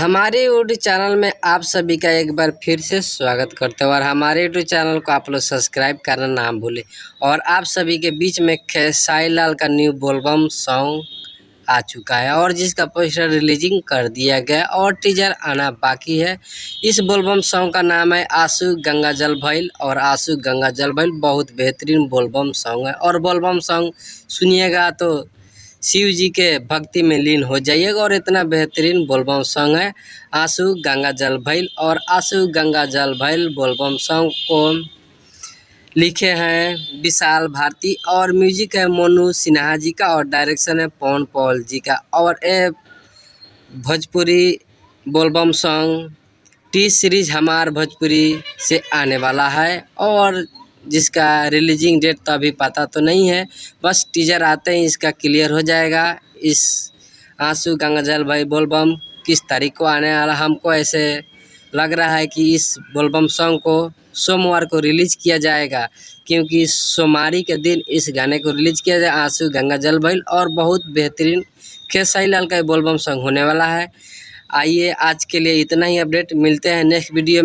हमारे YouTube channel में आप सभी का एक बार फिर से स्वागत करते हैं और हमारे यूट्यूब चैनल को आप लोग सब्सक्राइब करना ना भूलें। और आप सभी के बीच में खेसारी लाल का न्यू बोलबम सॉन्ग आ चुका है और जिसका पोस्टर रिलीजिंग कर दिया गया और टीजर आना बाकी है। इस बोलबम सॉन्ग का नाम है आंसू गंगा जल भइल और आंसू गंगा जल भइल बहुत बेहतरीन बोलबम सॉन्ग है। और बोलबम सॉन्ग सुनिएगा तो शिव जी के भक्ति में लीन हो जाइएगा और इतना बेहतरीन बोलबम सॉन्ग है आंसू गंगा जल भइल। और आंसू गंगा जल भइल बोलबम सॉन्ग को लिखे हैं विशाल भारती और म्यूजिक है मोनू सिन्हा जी का और डायरेक्शन है पवन पॉल जी का। और ये भोजपुरी बोलबम सॉन्ग टी सीरीज हमार भोजपुरी से आने वाला है और जिसका रिलीजिंग डेट तो अभी पता तो नहीं है, बस टीजर आते ही इसका क्लियर हो जाएगा। इस आंसू गंगा जल भइल बोलबम किस तारीख को आने वाला, हमको ऐसे लग रहा है कि इस बोलबम सॉन्ग को सोमवार को रिलीज़ किया जाएगा, क्योंकि सोमवारी के दिन इस गाने को रिलीज़ किया जाए आंसू गंगा जल भइल। और बहुत बेहतरीन खेसारी लाल का बोलबम सॉन्ग होने वाला है। आइए आज के लिए इतना ही अपडेट, मिलते हैं नेक्स्ट वीडियो में।